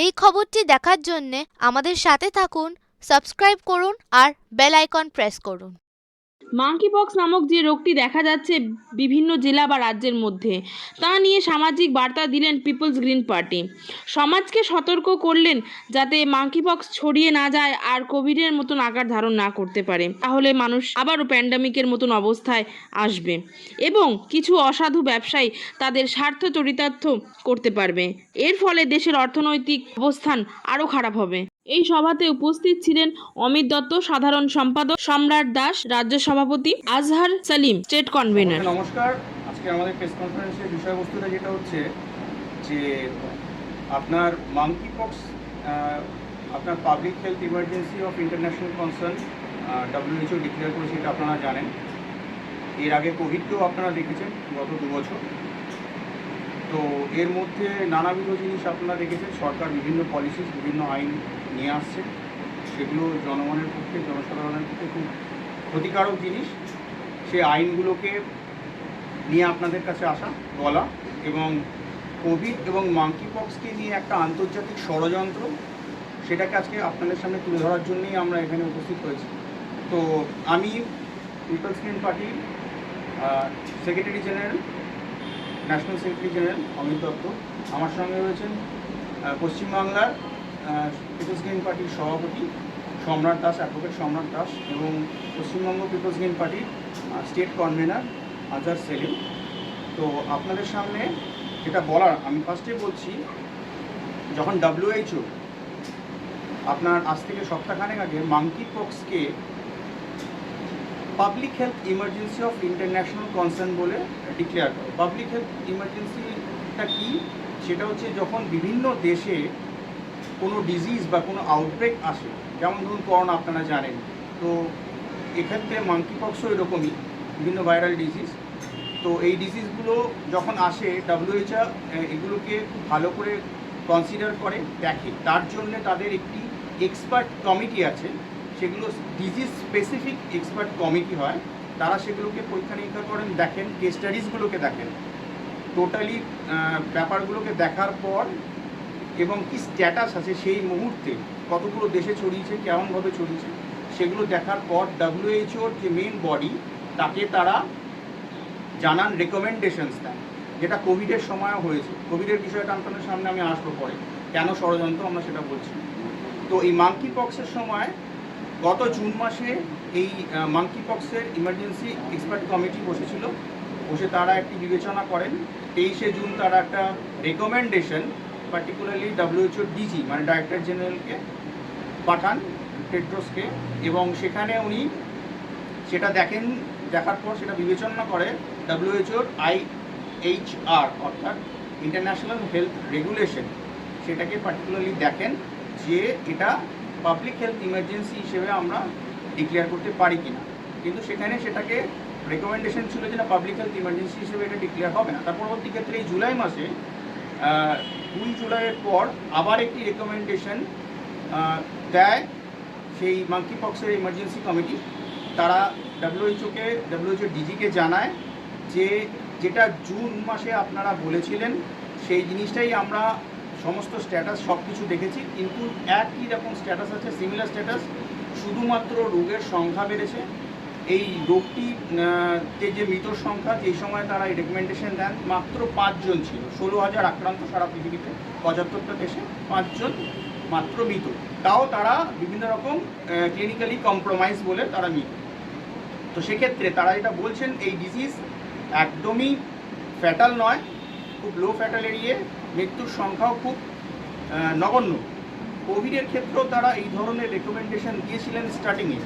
এই খবরটি দেখার জন্যে আমাদের সাথে থাকুন, সাবস্ক্রাইব করুন আর বেল আইকন প্রেস করুন। মাঙ্কি পক্স নামক যে রোগটি দেখা যাচ্ছে বিভিন্ন জেলা বা রাজ্যের মধ্যে, তা নিয়ে সামাজিক বার্তা দিলেন পিপলস গ্রিন পার্টি। সমাজকে সতর্ক করলেন যাতে মাঙ্কি পক্স ছড়িয়ে না যায় আর কোভিডের মতন আকার ধারণ না করতে পারে, তাহলে মানুষ আবারও প্যান্ডামিকের মতন অবস্থায় আসবে এবং কিছু অসাধু ব্যবসায়ী তাদের স্বার্থ চরিতার্থ করতে পারবে। এর ফলে দেশের অর্থনৈতিক অবস্থান আরও খারাপ হবে। এই সভাতে উপস্থিত ছিলেন অমিত দত্ত, সাধারণ সম্পাদক, সম্রাট দাস, রাজ্য সভাপতি, আজহার সালিম, স্টেট কনভেনর। নমস্কার। আজকে আমাদের প্রেস কনফারেন্সের বিষয়বস্তুটা যেটা হচ্ছে যে আপনার মাঙ্কি পক্স, আপনার public health emergency of international concern WHO declare করেছে, এটা আপনারা জানেন। এর আগে কোভিডকেও আপনারা দেখেছেন গত 2 বছর। তো এর মধ্যে নানাবিধ জিনিস আপনারা দেখেছেন, সরকার বিভিন্ন পলিসি, বিভিন্ন আইন নিয়ে আসছে, সেগুলো জনগণের পক্ষে, জনসাধারণের পক্ষে খুব ক্ষতিকারক জিনিস। সেই আইনগুলোকে নিয়ে আপনাদের কাছে আসা, বলা, এবং কোভিড এবং মাঙ্কি পক্সকে নিয়ে একটা আন্তর্জাতিক ষড়যন্ত্র, সেটাকে আজকে আপনাদের সামনে তুলে ধরার জন্যই আমরা এখানে উপস্থিত হয়েছি। তো আমি পিপলস গ্রিন পার্টির secretary general, national secretary general Amit Dutta. আমার সঙ্গে রয়েছেন পশ্চিমবাংলার পিপলস গ্রিন পার্টির সভাপতি সম্রাট দাস, অ্যাডভোকেট সম্রাট দাস, এবং পশ্চিমবঙ্গ পিপলস গ্রিন পার্টির স্টেট কনভেনার আজহার সেলিম। তো আপনাদের সামনে যেটা বলার, আমি ফার্স্টে বলছি, যখন WHO আপনার আজ থেকে সপ্তাহখানেক আগে মাঙ্কি পক্সকে public health emergency of international concern বলে ডিক্লেয়ার করে। পাবলিক হেলথ ইমার্জেন্সিটা কি? সেটা হচ্ছে যখন বিভিন্ন দেশে কোনো ডিজিজ বা কোনো আউটব্রেক আসে, যেমন ধরুন করোনা আপনারা জানেন, তো এক্ষেত্রে মাঙ্কি পক্সও এরকমই, বিভিন্ন ভাইরাল ডিজিজ। তো এই ডিজিজগুলো যখন আসে, WHO এগুলোকে খুব ভালো করে কনসিডার করে, দেখে। তার জন্য তাদের একটি এক্সপার্ট কমিটি আছে, সেগুলো ডিজিজ স্পেসিফিক এক্সপার্ট কমিটি হয়। তারা সেগুলোকে পরীক্ষা নিরীক্ষা করেন, দেখেন, কেস স্টাডিজগুলোকে দেখেন, টোটালি ব্যাপারগুলোকে দেখার পর, এবং কি স্ট্যাটাস আছে সেই মুহূর্তে, কতগুলো দেশে ছড়িয়েছে, কেমনভাবে ছড়িয়েছে, সেগুলো দেখার পর WHOর যে মেন বডি, তাকে তারা জানান, রেকমেন্ডেশনস দেন, যেটা কোভিডের সময়ও হয়েছে। কোভিডের বিষয়টা আপনাদের সামনে আমি আসবো পরে, কেন ষড়যন্ত্র আমরা সেটা বলছি। তো এই মাঙ্কি পক্সের সময় গত জুন মাসে এই মাঙ্কি পক্সের ইমার্জেন্সি এক্সপার্ট কমিটি বসেছিল, বসে তারা একটি বিবেচনা করেন। 23শে জুন তারা একটা রেকমেন্ডেশন পার্টিকুলারলি WHO ডিজি মানে ডাইরেক্টর জেনারেলকে পাঠান, টেড্রোসকে, এবং সেখানে উনি সেটা দেখেন। দেখার পর সেটা বিবেচনা করে WHO IHR অর্থাৎ ইন্টারন্যাশনাল হেলথ রেগুলেশন, সেটাকে পার্টিকুলারলি দেখেন যে এটা পাবলিক হেলথ ইমার্জেন্সি হিসেবে আমরা ডিক্লেয়ার করতে পারি কিনা। কিন্তু সেখানে সেটাকে রেকমেন্ডেশন ছিল যে না, পাবলিক হেলথ ইমার্জেন্সি হিসেবে এটা ডিক্লেয়ার হবে না। তার পরবর্তী ক্ষেত্রে এই জুলাই মাসে 2 জুলাইয়ের পর আবার একটি রেকমেন্ডেশন দেয় সেই মাঙ্কি পক্সের ইমার্জেন্সি কমিটি। তারা WHO ডিজিকে জানায় যে যেটা জুন মাসে আপনারা বলেছিলেন সেই জিনিসটাই আমরা সমস্ত স্ট্যাটাস সব কিছু দেখেছি, কিন্তু একই রকম স্ট্যাটাস আছে, সিমিলার স্ট্যাটাস, শুধুমাত্র রোগের সংখ্যা বেড়েছে। এই রোগটিতে যে মৃতর সংখ্যা, যেই সময় তারা এই রেকমেন্ডেশন দেন, মাত্র 5 জন ছিল। 16,000 আক্রান্ত সারা পৃথিবীতে, 75টা দেশে 5 জন মাত্র মৃত। তাও তারা বিভিন্ন রকম ক্লিনিক্যালি কম্প্রোমাইজ বলে তারা মৃত। তো সেক্ষেত্রে তারা যেটা বলছেন, এই ডিজিজ একদমই ফ্যাটাল নয়, খুব লো ফ্যাটাল এরিয়ে, মৃত্যুর সংখ্যাও খুব নগণ্য। কোভিডের ক্ষেত্রেও তারা এই ধরনের রেকমেন্ডেশন দিয়েছিলেন স্টার্টিংয়ে,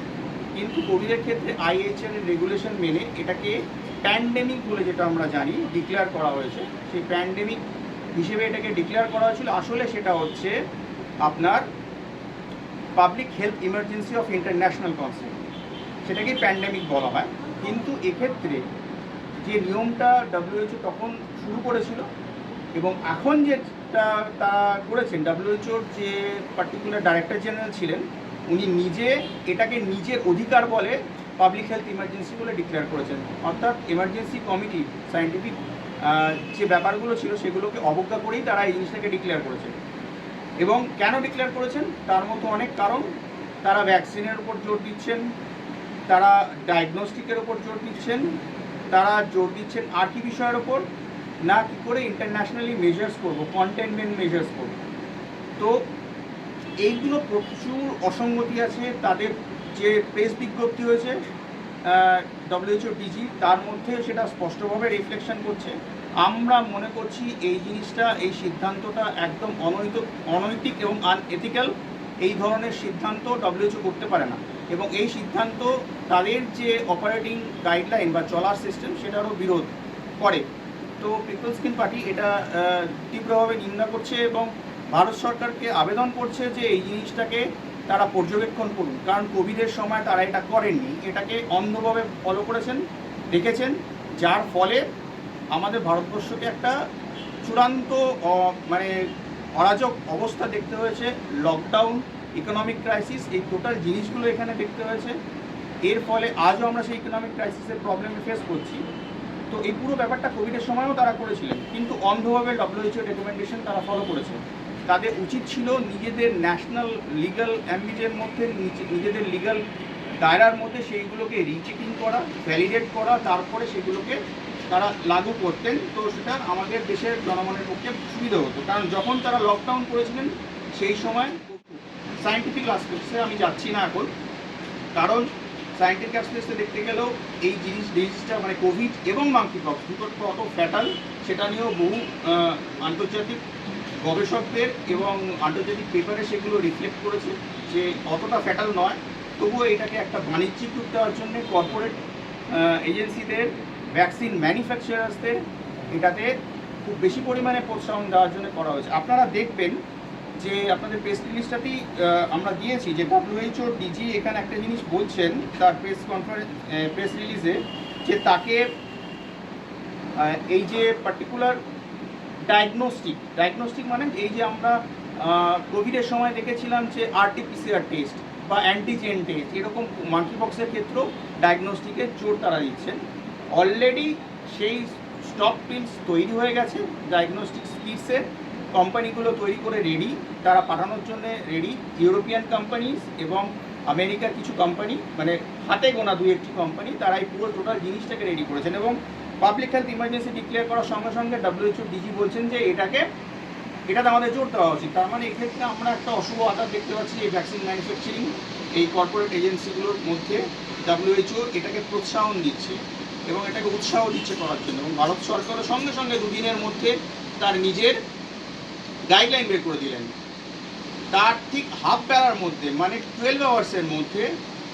কিন্তু কোভিডের ক্ষেত্রে IHR এর রেগুলেশন মেনে এটাকে প্যান্ডেমিক বলে, যেটা আমরা জানি, ডিক্লেয়ার করা হয়েছে। সেই প্যান্ডেমিক হিসেবে এটাকে ডিক্লেয়ার করা হয়েছিল। আসলে সেটা হচ্ছে আপনার public health emergency of international concern, সেটাকে প্যান্ডেমিক বলা হয়। কিন্তু এক্ষেত্রে যে নিয়মটা WHO তখন শুরু করেছিল এবং এখন যেটা তা করেছেন, WHOর যে পার্টিকুলার ডাইরেক্টর জেনারেল ছিলেন, উনি নিজে এটাকে নিজের অধিকার বলে পাবলিক হেলথ ইমার্জেন্সি বলে ডিক্লেয়ার করেছেন। অর্থাৎ এমার্জেন্সি কমিটি সায়েন্টিফিক যে ব্যাপারগুলো ছিল সেগুলোকে অবজ্ঞা করেই তারা এই জিনিসটাকে ডিক্লেয়ার করেছে। এবং কেন ডিক্লেয়ার করেছেন তার মতো অনেক কারণ। তারা ভ্যাকসিনের উপর জোর দিচ্ছেন, তারা ডায়াগনস্টিকের ওপর জোর দিচ্ছেন, তারা জোর দিচ্ছেন আর কি বিষয়ের ওপর না, কী করে ইন্টারন্যাশনালি মেজার্স করবো, কন্টেনমেন্ট মেজার্স করবো। তো এইগুলো প্রচুর অসঙ্গতি আছে। তাদের যে প্রেস বিজ্ঞপ্তি হয়েছে ডব্লিউএইচও ডিজি, তার মধ্যে সেটা স্পষ্টভাবে রিফ্লেকশন করছে। আমরা মনে করছি এই জিনিসটা, এই সিদ্ধান্তটা একদম অনৈতিক এবং আনএথিক্যাল। এই ধরনের সিদ্ধান্ত ডব্লিউএইচও করতে পারে না, এবং এই সিদ্ধান্ত তাদের যে অপারেটিং গাইডলাইন বা চলার সিস্টেম সেটারও বিরোধ করে। তো পিপলস গ্রিন পার্টি এটা তীব্রভাবে নিন্দা করছে এবং ভারত সরকারকে আবেদন করছে যে এই জিনিসটাকে তারা পর্যবেক্ষণ করুন, কারণ কোভিডের সময় তারা এটা করেননি, এটাকে অন্ধভাবে ফলো করেছেন, দেখেছেন, যার ফলে আমাদের ভারতবর্ষকে একটা চূড়ান্ত মানে অরাজক অবস্থা দেখতে হয়েছে। লকডাউন, ইকোনমিক ক্রাইসিস, এই টোটাল জিনিসগুলো এখানে দেখতে হয়েছে। এর ফলে আজও আমরা সেই ইকোনমিক ক্রাইসিসের প্রবলেমে ফেস করছি। তো এই পুরো ব্যাপারটা কোভিডের সময়ও তারা করেছিলেন, কিন্তু অন্ধভাবে ডব্লিউএইচও রেকমেন্ডেশন তারা ফলো করেছে। তাদের উচিত ছিল নিজেদের ন্যাশনাল লিগ্যাল অ্যাম্বিটের মধ্যে, নিজেদের লিগ্যাল দায়রার মধ্যে সেইগুলোকে রিচেকিং করা, ভ্যালিডেট করা, তারপরে সেগুলোকে তারা লাগু করতেন। তো সেটা আমাদের দেশের জনগণের পক্ষে সুবিধা হতো, কারণ যখন তারা লকডাউন করেছিলেন সেই সময় সায়েন্টিফিক অ্যাসপেক্টসে আমি যাচ্ছি না এখন, কারণ সায়েন্টিফিক অ্যাসপেক্টসে দেখতে গেলেও এই জিনিসটা মানে কোভিড এবং মাঙ্কি পক্স দুটো কত ফ্যাটাল সেটা নিয়েও বহু আন্তর্জাতিক গবেষকদের এবং আন্তর্জাতিক পেপারে সেগুলো রিফ্লেক্ট করেছে যে অতটা ফ্যাটাল নয়। তবুও এটাকে একটা বাণিজ্যিক রূপ দেওয়ার জন্য কর্পোরেট এজেন্সিদের, ভ্যাকসিন ম্যানুফ্যাকচারার্সদের এটাতে খুব বেশি পরিমাণে প্রোৎসাহন দেওয়ার জন্য করা হয়েছে। আপনারা দেখবেন যে আপনাদের প্রেস রিলিজটাতেই আমরা দিয়েছি যে ডব্লিউএইচও ডিজি এখানে একটা জিনিস বলছেন তার প্রেস রিলিজে, যে তাকে এই যে পার্টিকুলার ডায়াগনস্টিক মানে এই যে আমরা কোভিডের সময় দেখেছিলাম যে আরটিপিসিআর টেস্ট বা অ্যান্টিজেন টেস্ট, এরকম মাঙ্কি পক্সের ক্ষেত্রেও ডায়াগনস্টিকের জোর তারা দিচ্ছেন। অলরেডি সেই স্টক পিলস তৈরি হয়ে গেছে, ডায়াগনস্টিক কিটসের কোম্পানিগুলো তৈরি করে রেডি, তারা পাঠানোর জন্য রেডি। ইউরোপিয়ান কোম্পানিজ এবং আমেরিকার কিছু কোম্পানি, মানে হাতে গোনা দুই একটি কোম্পানি, তারা এই পুরো টোটাল জিনিসটাকে রেডি করেছেন। এবং পাবলিক হেলথ ইমার্জেন্সি ডিক্লেয়ার করার সঙ্গে সঙ্গে ডব্লিউএইচও ডিজি বলছেন যে এটাতে আমাদের জোর দেওয়া উচিত। তার মানে এক্ষেত্রে আমরা একটা অশুভ আঘাত দেখতে পাচ্ছি এই ভ্যাকসিন ম্যানুফ্যাকচারিং এই কর্পোরেট এজেন্সিগুলোর মধ্যে। ডব্লিউএইচও এটাকে প্রোৎসাহন দিচ্ছে এবং এটাকে উৎসাহ দিচ্ছে করার জন্য, এবং ভারত সরকারও সঙ্গে সঙ্গে দুদিনের মধ্যে তার নিজের গাইডলাইন বের করে দিলেন। তার ঠিক হাফ বেলার মধ্যে মানে 12 আওয়ার্সের মধ্যে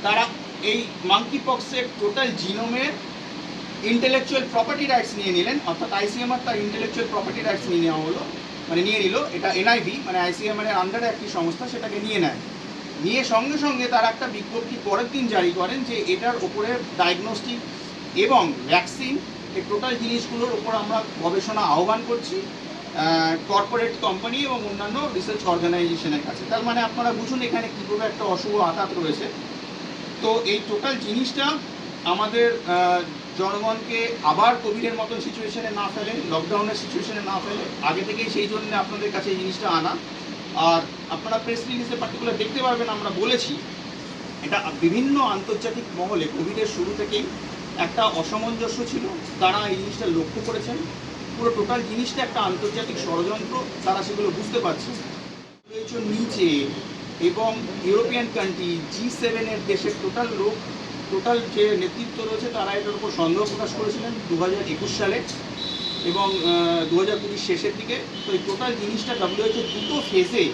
তারা এই মাঙ্কি পক্সের টোটাল জিনোমের ইন্টেলেকচুয়াল প্রপার্টি রাইটস নিয়ে নিলেন, অর্থাৎ আইসিএমআর তার ইন্টেলেকচুয়াল প্রপার্টি রাইটস নিয়ে নেওয়া হলো, মানে নিয়ে নিল। এটা এনআইভি মানে আইসিএমআর এর আন্ডারে একটি সংস্থা, সেটাকে নিয়ে নেয়। নিয়ে সঙ্গে সঙ্গে তারা একটা বিজ্ঞপ্তি পরের দিন জারি করেন যে এটার ওপরে ডায়াগনস্টিক এবং ভ্যাকসিন এই টোটাল জিনিসগুলোর ওপর আমরা গবেষণা আহ্বান করছি কর্পোরেট কোম্পানি এবং অন্যান্য রিসার্চ অর্গানাইজেশনের কাছে। তার মানে আপনারা বুঝুন এখানে কীভাবে একটা অশুভ আঘাত রয়েছে। তো এই টোটাল জিনিসটা আমাদের জনগণকে আবার কোভিডের মতন সিচুয়েশনে না ফেলে, লকডাউনের সিচুয়েশনে না ফেলে, আগে থেকেই সেই জন্য আপনাদের কাছে এই জিনিসটা আনা। আর আপনারা প্রেস রিলিজে পার্টিকুলার দেখতে পারবেন, আমরা বলেছি এটা বিভিন্ন আন্তর্জাতিক মহলে কোভিডের শুরু থেকেই একটা অসামঞ্জস্য ছিল, তারা এই জিনিসটা লক্ষ্য করেছেন। পুরো টোটাল জিনিসটা একটা আন্তর্জাতিক ষড়যন্ত্র, তারা সেগুলো বুঝতে পারছে। নিচে এবং ইউরোপিয়ান কান্ট্রি G7-এর দেশের টোটাল যে নেতৃত্ব রয়েছে তারা এটার উপর সন্দেহ প্রকাশ করেছিলেন 2021 সালে এবং 2020 শেষের দিকে। তো এই টোটাল জিনিসটা ডব্লিউএইচও দুটো ফেজে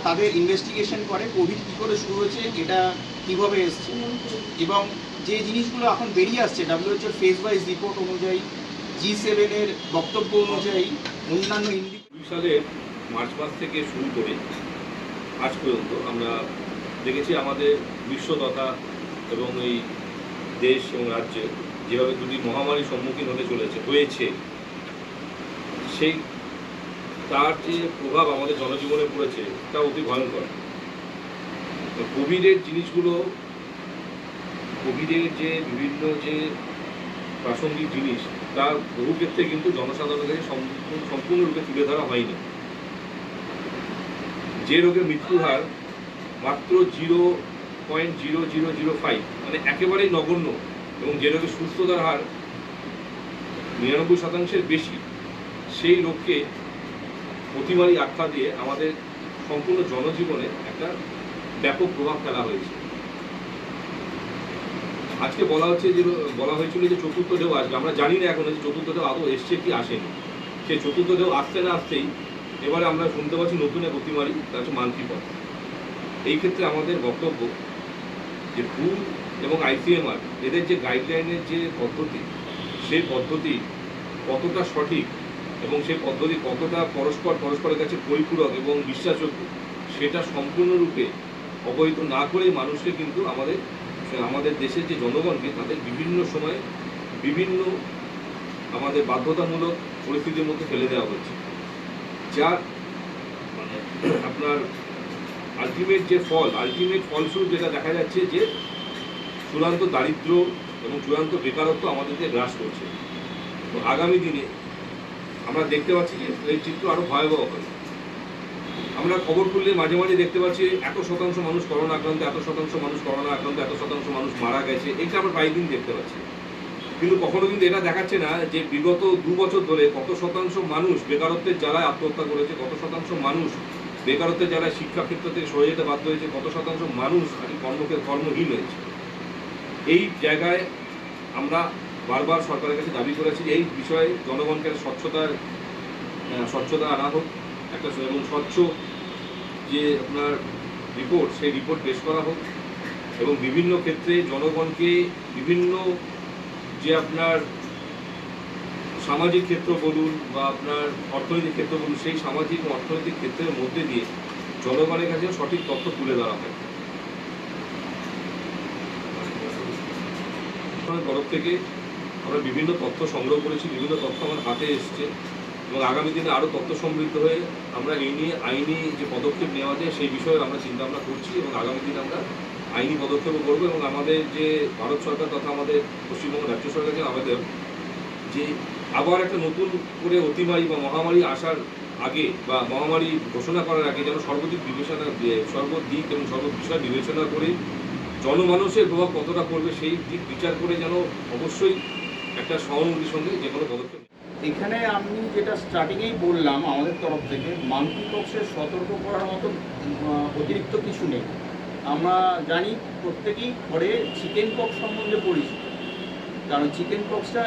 তাদের ইনভেস্টিগেশন করে, কোভিড কী করে শুরু হয়েছে, এটা কীভাবে এসছে, এবং যে জিনিসগুলো এখন বেরিয়ে আসছে ডব্লিউএইচওর ফেজ ওয়াইজ রিপোর্ট অনুযায়ী, G7-এর বক্তব্য অনুযায়ী, অন্যান্য 2 সালের মার্চ মাস থেকে শুরু করে আজ পর্যন্ত আমরা দেখেছি আমাদের বিশ্ব তথা এবং এই দেশ এবং রাজ্যে যেভাবে দুটি মহামারীর সম্মুখীন হয়েছে সেই তার যে প্রভাব আমাদের জনজীবনে পড়েছে তা অতি ভয়ঙ্কর। কোভিডের যে বিভিন্ন যে প্রাসঙ্গিক জিনিস তা বহু ক্ষেত্রে কিন্তু জনসাধারণের কাছে সম্পূর্ণরূপে তুলে ধরা হয়নি। যে রোগের মৃত্যুর হার মাত্র 0.0005, মানে একেবারেই নগণ্য, এবং যে রোগের সুস্থতার হার 99%-এর বেশি, সেই রোগকে অতিমারী আখ্যা দিয়ে আমাদের সম্পূর্ণ জনজীবনে একটা ব্যাপক প্রভাব ফেলা হয়েছে। আজকে বলা হয়েছিল যে চতুর্থ ঢেউ আসবে। আমরা জানি না এখন যে চতুর্থ ঢেউ আদৌ এসছে কি আসেনি। সেই চতুর্থ ঢেউ আসতে না আসতেই এবারে আমরা শুনতে পাচ্ছি নতুন এক অতিমারী, তা হচ্ছে মাঙ্কি পক্স। এই ক্ষেত্রে আমাদের বক্তব্য যে WHO এবং ICMR এদের যে গাইডলাইনের যে পদ্ধতি, সেই পদ্ধতি কতটা সঠিক এবং সেই পদ্ধতি কতটা পরস্পরের কাছে পরিপূরক এবং বিশ্বাসযোগ্য, সেটা সম্পূর্ণরূপে অবহিত না করেই মানুষকে কিন্তু আমাদের দেশের যে জনগণকে তাদের বিভিন্ন সময়ে বিভিন্ন আমাদের বাধ্যতামূলক পরিস্থিতির মধ্যে ফেলে দেওয়া হচ্ছে, যার মানে আপনার আলটিমেট ফলস্বরূপ যেটা দেখা যাচ্ছে যে চূড়ান্ত দারিদ্র এবং চূড়ান্ত বেকারত্ব আমাদেরকে গ্রাস করছে। তো আগামী দিনে আমরা দেখতে পাচ্ছি যে এই চিত্র আরও ভয়াবহ হবে। আমরা খবর খুললে মাঝে মাঝে দেখতে পাচ্ছি 100% মানুষ করোনা আক্রান্ত, 100% মানুষ করোনা আক্রান্ত, 100% মানুষ মারা গেছে, এটা আমরা প্রায় দিন দেখতে পাচ্ছি। কিন্তু কখনো কিন্তু এটা দেখাচ্ছে না যে বিগত 2 বছর ধরে কত শতাংশ মানুষ বেকারত্বের জ্বালায় আত্মহত্যা করেছে, কত শতাংশ মানুষ বেকারত্বের জ্বালায় শিক্ষাক্ষেত্র থেকে সরে যেতে বাধ্য হয়েছে, কত শতাংশ মানুষ কর্মহীন হয়েছে। এই জায়গায় আমরা বারবার সরকারের কাছে দাবি করেছি যে এই বিষয়ে জনগণকে স্বচ্ছতা আনা হোক, একটা এবং স্বচ্ছ যে আপনার রিপোর্ট, সেই রিপোর্ট পেশ করা হোক, এবং বিভিন্ন ক্ষেত্রে জনগণকে বিভিন্ন যে আপনার সামাজিক ক্ষেত্র বলুন বা আপনার অর্থনৈতিক ক্ষেত্র বলুন, সেই সামাজিক ও অর্থনৈতিক ক্ষেত্রের মধ্যে দিয়ে জনগণের কাছে সঠিক তথ্য তুলে ধরা হয়। তরফ থেকে আমরা বিভিন্ন তথ্য সংগ্রহ করেছি, বিভিন্ন তথ্য আমার হাতে এসছে, এবং আগামী দিনে আরও তথ্য সমৃদ্ধ হয়ে আমরা এই নিয়ে আইনি যে পদক্ষেপ নেওয়া যায় সেই বিষয়ে আমরা চিন্তাভাবনা করছি, এবং আগামী দিনে আমরা আইনি পদক্ষেপও করবো। এবং আমাদের যে ভারত সরকার তথা আমাদের পশ্চিমবঙ্গ রাজ্য সরকারকে আবেদন যে আবার একটা নতুন করে অতিমারী বা মহামারী আসার আগে বা মহামারী ঘোষণা করার আগে যেন সর্বদিক এবং সর্ববিষয় বিবেচনা করে জনমানুষের প্রভাব কতটা পড়বে সেই দিক বিচার করে যেন অবশ্যই একটা সহানুভূতির সঙ্গে যে কোনো পদক্ষেপ। এখানে আমি যেটা স্টার্টিংয়েই বললাম, আমাদের তরফ থেকে মাঙ্কি পক্সের সতর্ক করার মতো অতিরিক্ত কিছু নেই। আমরা জানি প্রত্যেকেই ঘরে চিকেন পক্স সম্বন্ধে পরিচিত, কারণ চিকেন পক্সটা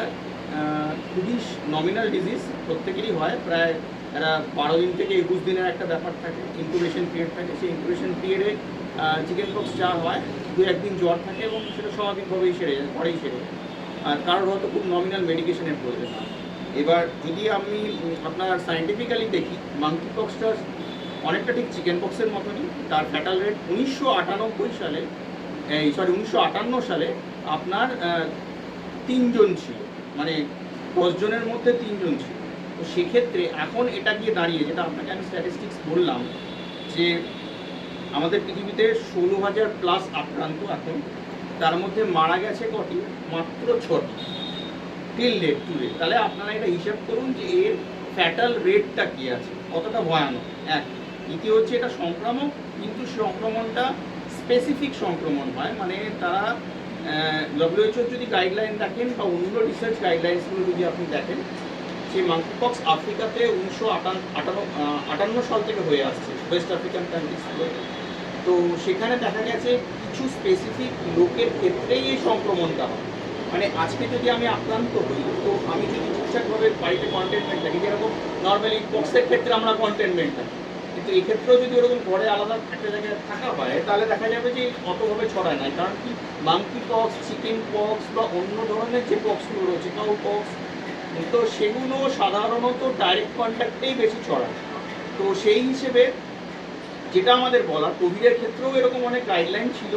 খুবই নমিনাল ডিজিজ, প্রত্যেকেরই হয়। প্রায় এরা 12 দিন থেকে 21 দিনের একটা ব্যাপার থাকে, ইনকিউবেশন পিরিয়ড থাকে। সেই ইনকিউবেশন পিরিয়ডে চিকেন পক্স যা হয় 2-1 দিন জ্বর থাকে এবং সেটা স্বাভাবিকভাবেই সেরে যায়, পরেই সেরে যায়। আর কারোর হয়তো খুব নমিনাল মেডিকেশনের প্রয়োজন হয়। এবার যদি আমি আপনার সায়েন্টিফিক্যালি দেখি, মাঙ্কি পক্সটা অনেকটা ঠিক চিকেন পক্সের মতনই। তার ফ্যাটাল রেট 1958 সালে আপনার 3 জন ছিল, মানে 10 জনের মধ্যে 3 জন ছিল। তো সেক্ষেত্রে এখন এটা গিয়ে দাঁড়িয়ে, যেটা আপনাকে আমি স্ট্যাটিস্টিক্স বললাম, যে আমাদের পৃথিবীতে 16,000+ আক্রান্ত এখন, তার মধ্যে মারা গেছে কটি? মাত্র 6টি টিল ডেট টুডে। তাহলে আপনারা এটা হিসাব করুন যে এর ফ্যাটাল রেটটা কী আছে, কতটা ভয়ানক। এক, দ্বিতীয় হচ্ছে এটা সংক্রামক, কিন্তু সংক্রমণটা স্পেসিফিক সংক্রমণ হয়, মানে তারা WHO যদি গাইডলাইন দেখেন বা অন্য রিসার্চ গাইডলাইন্সগুলো যদি আপনি দেখেন, সেই মাঙ্কি পক্স আফ্রিকাতে 1958 সাল থেকে হয়ে আসছে, ওয়েস্ট আফ্রিকান কান্ট্রিজগুলো। তো সেখানে দেখা গেছে কিছু স্পেসিফিক লোকের ক্ষেত্রেই এই সংক্রমণটা হয়। মানে আজকে যদি আমি আক্রান্ত হই, তো আমি যদি ঠিকঠাকভাবে বাড়িতে কন্টেনমেন্ট থাকি, যেরকম নর্মালি পক্সের ক্ষেত্রে আমরা কন্টেনমেন্ট থাকি, কিন্তু এই ক্ষেত্রেও যদি ওরকম ঘরে আলাদা একটা জায়গায় থাকা হয়, তাহলে দেখা যাবে যে অতভাবে ছড়ায় না। কারণ কি, মাঙ্কি পক্স, চিকেন পক্স বা অন্য ধরনের যে পক্সগুলো রয়েছে, কাউ পক্স, তো সেগুলো সাধারণত ডাইরেক্ট কন্ট্যাক্টেই বেশি ছড়ায়। তো সেই হিসেবে যেটা আমাদের বলা, কোভিডের ক্ষেত্রেও এরকম অনেক গাইডলাইন ছিল,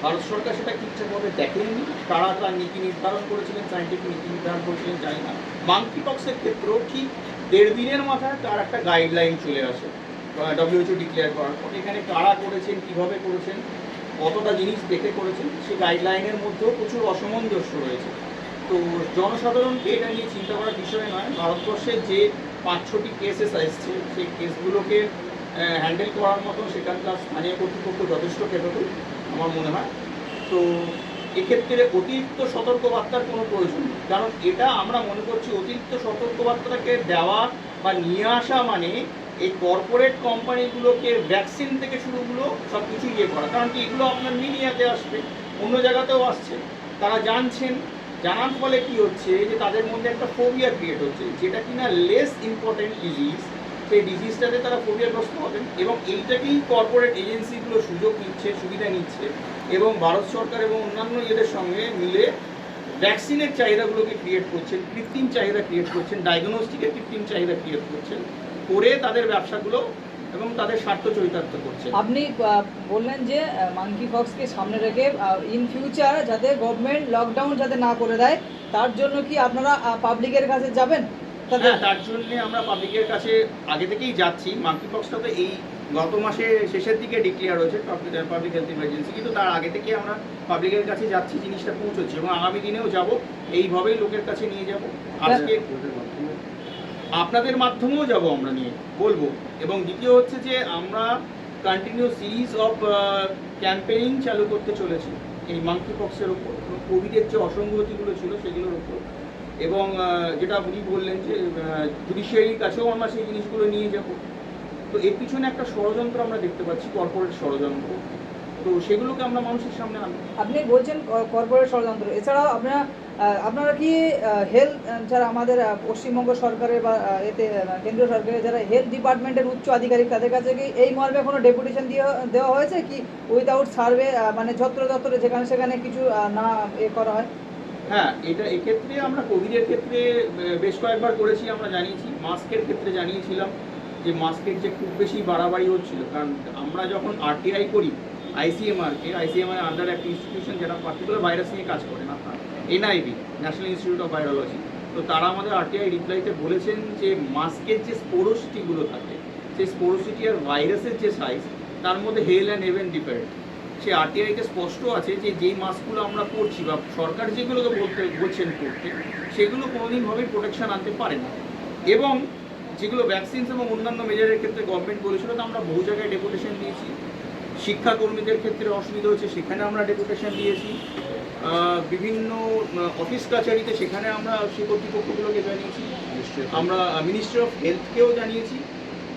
ভারত সরকার সেটা ঠিকঠাকভাবে দেখেনি। তারা তার নীতি নির্ধারণ করেছিলেন, সায়েন্টিফিক নীতি নির্ধারণ করেছিলেন, জানি না। মাঙ্কি পক্সের ক্ষেত্রেও ঠিক 1.5 দিনের মাথায় তার একটা গাইডলাইন চলে আসে WHO ডিক্লেয়ার করার পর। এখানে কারা করেছেন, কীভাবে করেছেন, কতটা জিনিস দেখে করেছেন, সেই গাইডলাইনের মধ্যেও প্রচুর অসামঞ্জস্য রয়েছে। তো জনসাধারণকে এটা নিয়ে চিন্তা করার বিষয় নয়। ভারতবর্ষে যে 5-6টি কেসেস আসছে, সেই কেসগুলোকে হ্যান্ডেল করার মতো সেখানকার স্থানীয় কর্তৃপক্ষ যথেষ্ট ক্যাপেবল আমার মনে হয়। তো এক্ষেত্রে অতিরিক্ত সতর্কবার্তার কোনো প্রয়োজন নেই, কারণ এটা আমরা মনে করছি অতিরিক্ত সতর্কবার্তাটাকে দেওয়া বা নিয়ে আসা মানে এই কর্পোরেট কোম্পানিগুলোকে ভ্যাকসিন থেকে শুরুগুলো সব কিছু ইয়ে করা, কারণ কি এগুলো আপনার মিডিয়াতে আসবে, অন্য জায়গাতেও আসছে, তারা জানছেন, জানার ফলে কি হচ্ছে যে তাদের মধ্যে একটা ফোবিয়া ক্রিয়েট হচ্ছে, যেটা কিনা লেস ইম্পর্টেন্ট ডিজিজ, সেই ডিজিজটাতে তারা ফোবিয়াগ্রস্ত হবেন এবং এইটাকেই কর্পোরেট এজেন্সিগুলো সুযোগ নিচ্ছে, সুবিধা নিচ্ছে এবং ভারত সরকার এবং অন্যান্য ইয়েদের সঙ্গে মিলে ভ্যাকসিনের চাহিদাগুলোকে ক্রিয়েট করছেন, কৃত্রিম চাহিদা ক্রিয়েট করছেন, ডায়াগনস্টিকের কৃত্রিম চাহিদা ক্রিয়েট করছেন, করে তাদের ব্যবসাগুলো এবং তাদের স্বার্থ চরিতার্থ করছেন। আপনি বললেন যে মাঙ্কি পক্সকে সামনে রেখে ইন ফিউচার যাতে গভর্নমেন্ট লকডাউন যাতে না করে দেয়, তার জন্য কি আপনারা পাবলিকের কাছে যাবেন? হ্যাঁ, তার জন্য আমরা পাবলিকের কাছে আগে থেকেই যাচ্ছি। মাঙ্কি পক্সটা তো এই গত মাসে শেষের দিকে ডিক্লেয়ার হয়েছে পাবলিক হেলথ ইমার্জেন্সি, কিন্তু তার আগে থেকে আমরা পাবলিকের কাছে যাচ্ছি, জিনিসটা পৌঁছচ্ছে এবং আগামী দিনেও যাব, এইভাবেই লোকের কাছে নিয়ে যাব। আজকে আপনাদের মাধ্যমেও যাব, আমরা নিয়ে বলবো। এবং দ্বিতীয় হচ্ছে যে আমরা কন্টিনিউ সিরিজ অফ ক্যাম্পেইন চালু করতে চলেছি এই মাঙ্কি পক্সের ওপর, কোভিডের যে অসঙ্গতিগুলো ছিল সেগুলোর ওপর, এবং যেটা উনি বললেন যে জুডিশিয়ারির কাছেও আমরা সেই জিনিসগুলো নিয়ে যাব। তো এর পিছনে একটা ষড়যন্ত্র আমরা দেখতে পাচ্ছি, কর্পোরেট ষড়যন্ত্র, তো সেগুলোকে আমরা মানুষের সামনে আনবো। আপনি বলছেন কর্পোরেট ষড়যন্ত্র, এছাড়াও আপনারা কি হেলথ যারা আমাদের পশ্চিমবঙ্গ সরকারের বা এতে কেন্দ্রীয় সরকারের যারা হেলথ ডিপার্টমেন্টের উচ্চ আধিকারিক তাদের কাছে কি এই মর্মে কোনো ডেপুটেশন দেওয়া হয়েছে কি উইদাউট সার্ভে, মানে যত্র যেখানে সেখানে কিছু না করা হয়? হ্যাঁ, এক্ষেত্রে আমরা কোভিডের ক্ষেত্রে বেশ কয়েকবার করেছি, আমরা জানিয়েছি। মাস্কের ক্ষেত্রে জানিয়েছিলাম যে মাস্কের যে খুব বেশি বাড়াবাড়ি হচ্ছিল, কারণ আমরা যখন আরটিআই করি আইসিএমআর আন্ডার একটা ইনস্টিটিউশন যেটা পার্টিকুলার ভাইরাস নিয়ে কাজ করে না, NIV, national institute of virology, তো তারা আমাদের আরটিআই রিপ্লাইতে বলেছেন যে মাস্কের যে স্পোরোসিটিগুলো থাকে, সেই স্পোরোসিটি আর ভাইরাসের যে সাইজ, তার মধ্যে হেল অ্যান্ড হেভেন ডিফারেন্ট। সে আরটিআইতে স্পষ্ট আছে যে যেই মাস্কগুলো আমরা পরছি বা সরকার যেগুলোকে বলছেন করতে, সেগুলো কোনোদিনভাবেই প্রোটেকশন আনতে পারে না। এবং যেগুলো ভ্যাকসিনস এবং অন্যান্য মেজারের ক্ষেত্রে গভর্নমেন্ট বলেছিল, তো আমরা বহু জায়গায় ডেপুটেশন দিয়েছি। শিক্ষাকর্মীদের ক্ষেত্রে অসুবিধা হচ্ছে, সেখানে আমরা ডেপুটেশন দিয়েছি। বিভিন্ন অফিস কাছারিতে সেখানে আমরা সেই কর্তৃপক্ষগুলোকে জানিয়েছি। আমরা মিনিস্ট্রি অফ হেলথকেও জানিয়েছি,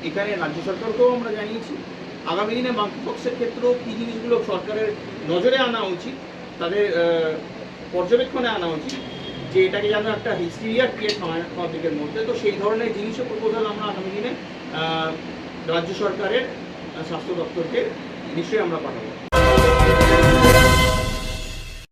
এখানে রাজ্য সরকারকেও আমরা জানিয়েছি। আগামী দিনে মাঙ্কি পক্সের ক্ষেত্রেও কী জিনিসগুলো সরকারের নজরে আনা উচিত, তাদের পর্যবেক্ষণে আনা উচিত, যে এটাকে যেন একটা হিস্টেরিয়া ক্রিয়েট হয় পাবলিকের মধ্যে। তো সেই ধরনের জিনিসও প্রপোজাল আমরা আগামী দিনে রাজ্য সরকারের স্বাস্থ্য দপ্তরকে নিশ্চয়ই আমরা পাঠাবো।